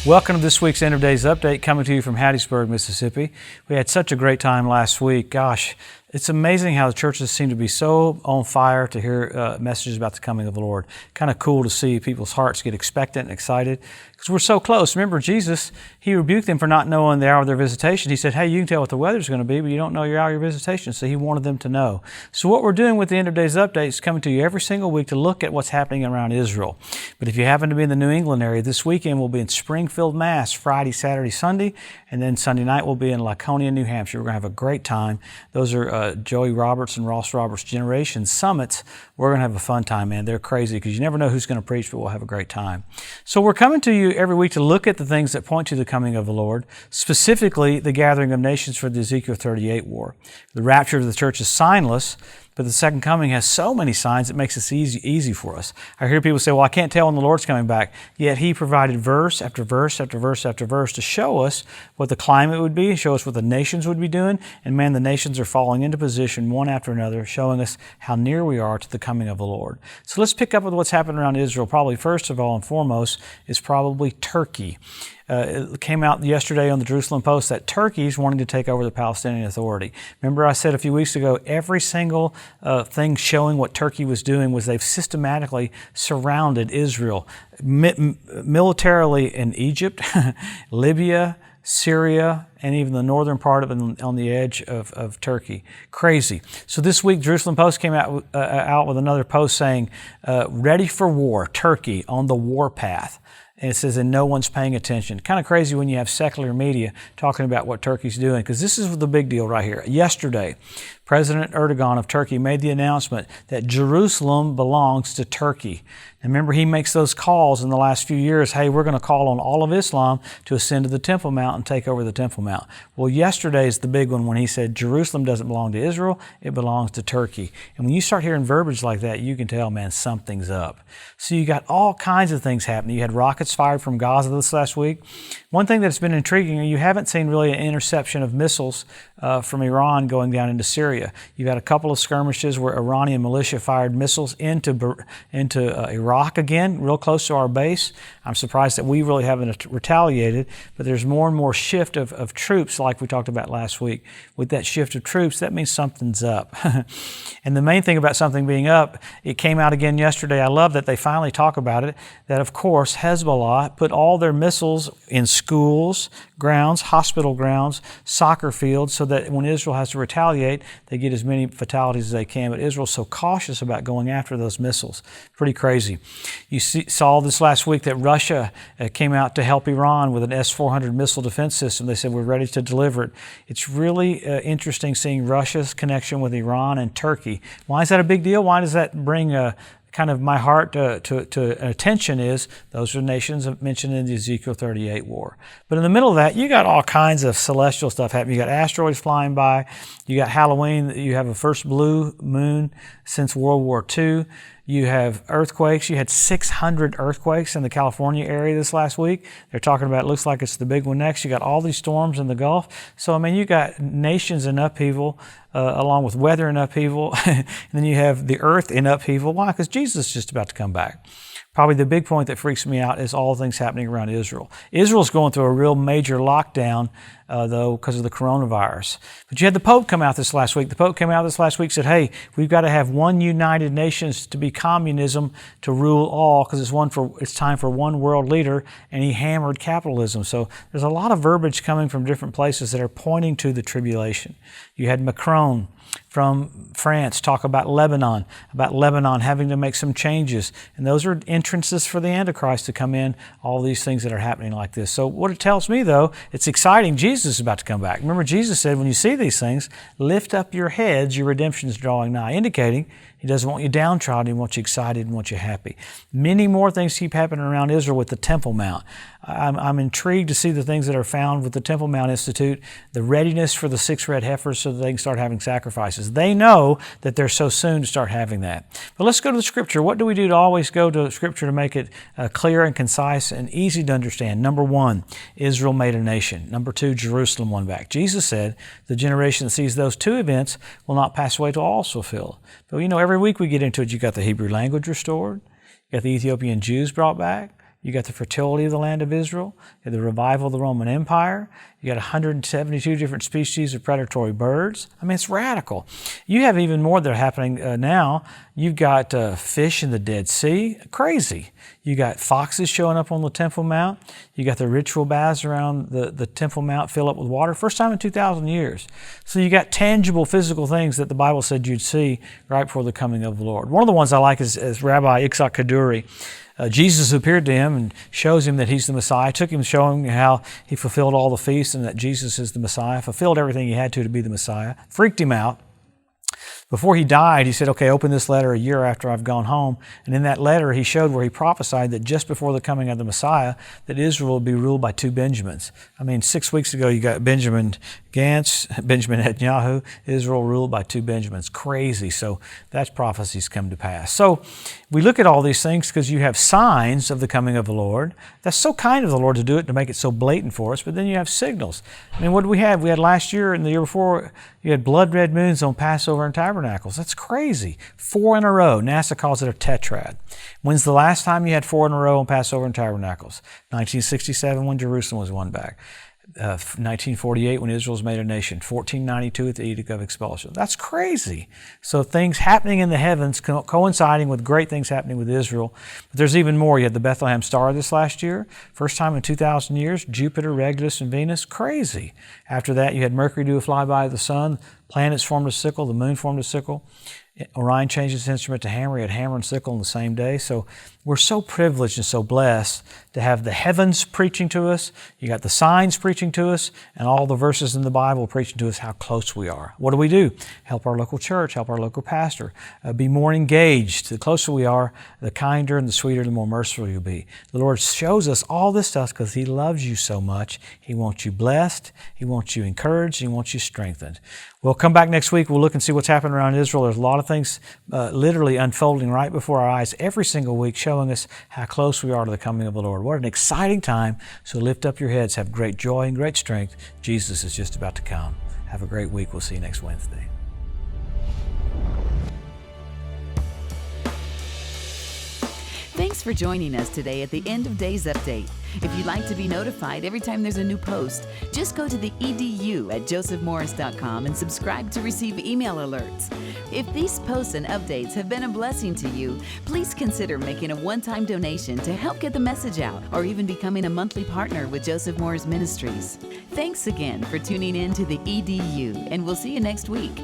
Welcome to this week's End of Days Update, coming to you from Hattiesburg, Mississippi. We had such a great time last week. Gosh, it's amazing how the churches seem to be so on fire to hear messages about the coming of the Lord. Kind of cool to see people's hearts get expectant and excited because we're so close. Remember, Jesus, He rebuked them for not knowing the hour of their visitation. He said, hey, you can tell what the weather's going to be, but you don't know your hour of your visitation. So He wanted them to know. So what we're doing with the End of Days Update is coming to you every single week to look at what's happening around Israel. But if you happen to be in the New England area, this weekend we'll be in Springfield, Mass, Friday, Saturday, Sunday, and then Sunday night we'll be in Laconia, New Hampshire. We're going to have a great time. Those are Joey Roberts and Ross Roberts Generation Summits. We're going to have a fun time, man. They're crazy because you never know who's going to preach, but we'll have a great time. So we're coming to you every week to look at the things that point to the coming of the Lord, specifically the gathering of nations for the Ezekiel 38 war. The rapture of the church is signless, but the second coming has so many signs it makes it easy for us. I hear people say, well, I can't tell when the Lord's coming back. Yet He provided verse after verse after verse after verse to show us what the climate would be, show us what the nations would be doing. And man, the nations are falling into position one after another, showing us how near we are to the coming of the Lord. So let's pick up with what's happening around Israel. Probably first of all and foremost is probably Turkey. It came out yesterday on the Jerusalem Post that Turkey's wanting to take over the Palestinian Authority. Remember I said a few weeks ago, every single thing showing what Turkey was doing was they've systematically surrounded Israel militarily in Egypt, Libya, Syria, and even the northern part of it on the edge of Turkey. Crazy. So this week, Jerusalem Post came out with another post saying, ready for war, Turkey on the war path. And it says, and no one's paying attention. Kind of crazy when you have secular media talking about what Turkey's doing, because this is the big deal right here. Yesterday, President Erdogan of Turkey made the announcement that Jerusalem belongs to Turkey. And remember, he makes those calls in the last few years, hey, we're going to call on all of Islam to ascend to the Temple Mount and take over the Temple Mount. Well, yesterday's the big one when he said Jerusalem doesn't belong to Israel, it belongs to Turkey. And when you start hearing verbiage like that, you can tell, man, something's up. So you got all kinds of things happening. You had rockets fired from Gaza this last week. One thing that's been intriguing, you haven't seen really an interception of missiles from Iran going down into Syria. You've had a couple of skirmishes where Iranian militia fired missiles into Iraq again, real close to our base. I'm surprised that we really haven't retaliated, but there's more and more shift of troops like we talked about last week. With that shift of troops, that means something's up. And the main thing about something being up, it came out again yesterday. I love that they finally talk about it, that of course Hezbollah put all their missiles in schools, grounds, hospital grounds, soccer fields, so that when Israel has to retaliate, they get as many fatalities as they can. But Israel's so cautious about going after those missiles. Pretty crazy. You saw this last week that Russia came out to help Iran with an S-400 missile defense system. They said, we're ready to deliver it. It's really interesting seeing Russia's connection with Iran and Turkey. Why is that a big deal? Why does that bring kind of my heart to attention is those are nations mentioned in the Ezekiel 38 war. But in the middle of that, you got all kinds of celestial stuff happening. You got asteroids flying by. You got Halloween. You have a first blue moon since World War II. You have earthquakes. You had 600 earthquakes in the California area this last week. They're talking about, it looks like it's the big one next. You got all these storms in the Gulf. So, I mean, you got nations in upheaval, along with weather in upheaval. And then you have the earth in upheaval. Why? Because Jesus is just about to come back. Probably the big point that freaks me out is all things happening around Israel. Israel's going through a real major lockdown, though, because of the coronavirus. But you had the Pope come out this last week. The Pope came out this last week and said, hey, we've got to have one united nations to be communism to rule all, because it's time for one world leader, and he hammered capitalism. So there's a lot of verbiage coming from different places that are pointing to the tribulation. You had Macron from France talk about Lebanon having to make some changes. And those are entrances for the Antichrist to come in, all these things that are happening like this. So what it tells me, though, it's exciting. Jesus is about to come back. Remember, Jesus said, when you see these things, lift up your heads, your redemption is drawing nigh, indicating He doesn't want you downtrodden. He wants you excited and wants you happy. Many more things keep happening around Israel with the Temple Mount. I'm intrigued to see the things that are found with the Temple Mount Institute, the readiness for the 6 red heifers so that they can start having sacrifices. They know that they're so soon to start having that. But let's go to the Scripture. What do we do to always go to Scripture to make it clear and concise and easy to understand? Number 1, Israel made a nation. Number 2, Jerusalem won back. Jesus said, the generation that sees those 2 events will not pass away till all is fulfilled. But every week we get into it. You got the Hebrew language restored. You got the Ethiopian Jews brought back. You got the fertility of the land of Israel. You got the revival of the Roman Empire. You got 172 different species of predatory birds. I mean, it's radical. You have even more that are happening now. You've got fish in the Dead Sea. Crazy. You got foxes showing up on the Temple Mount. You got the ritual baths around the Temple Mount fill up with water. First time in 2,000 years. So you got tangible physical things that the Bible said you'd see right before the coming of the Lord. One of the ones I like is Rabbi Itzhak Kaduri. Jesus appeared to him and shows him that he's the Messiah, took him showing how he fulfilled all the feasts and that Jesus is the Messiah, fulfilled everything he had to be the Messiah, freaked him out. Before he died, he said, okay, open this letter a year after I've gone home. And in that letter, he showed where he prophesied that just before the coming of the Messiah, that Israel would be ruled by two Benjamins. I mean, 6 weeks ago, you got Benjamin Gantz, Benjamin Netanyahu, Israel ruled by two Benjamins. Crazy. So that's prophecies come to pass. So we look at all these things because you have signs of the coming of the Lord. That's so kind of the Lord to do it, to make it so blatant for us. But then you have signals. I mean, what did we have? We had last year and the year before, you had blood red moons on Passover and Tabernacles. That's crazy. 4 in a row. NASA calls it a tetrad. When's the last time you had 4 in a row on Passover and Tabernacles? 1967 when Jerusalem was won back. 1948 when Israel was made a nation. 1492 at the Edict of Expulsion. That's crazy. So things happening in the heavens coinciding with great things happening with Israel. But there's even more. You had the Bethlehem star this last year. First time in 2,000 years. Jupiter, Regulus, and Venus. Crazy. After that, you had Mercury do a flyby of the sun. Planets formed a sickle. The moon formed a sickle. Orion changed its instrument to hammer. He had hammer and sickle on the same day. So we're so privileged and so blessed to have the heavens preaching to us. You got the signs preaching to us, and all the verses in the Bible preaching to us how close we are. What do? Help our local church, help our local pastor, be more engaged. The closer we are, the kinder and the sweeter, the more merciful you'll be. The Lord shows us all this stuff because He loves you so much. He wants you blessed. He wants you encouraged. He wants you strengthened. We'll come back next week. We'll look and see what's happening around Israel. There's a lot of things literally unfolding right before our eyes every single week, showing us how close we are to the coming of the Lord. What an exciting time. So lift up your heads, have great joy and great strength. Jesus is just about to come. Have a great week. We'll see you next Wednesday. Thanks for joining us today at the End of Days Update. If you'd like to be notified every time there's a new post, just go to the edu at josephmorris.com and subscribe to receive email alerts. If these posts and updates have been a blessing to you, please consider making a one-time donation to help get the message out, or even becoming a monthly partner with Joseph Morris Ministries. Thanks again for tuning in to the EDU, and we'll see you next week.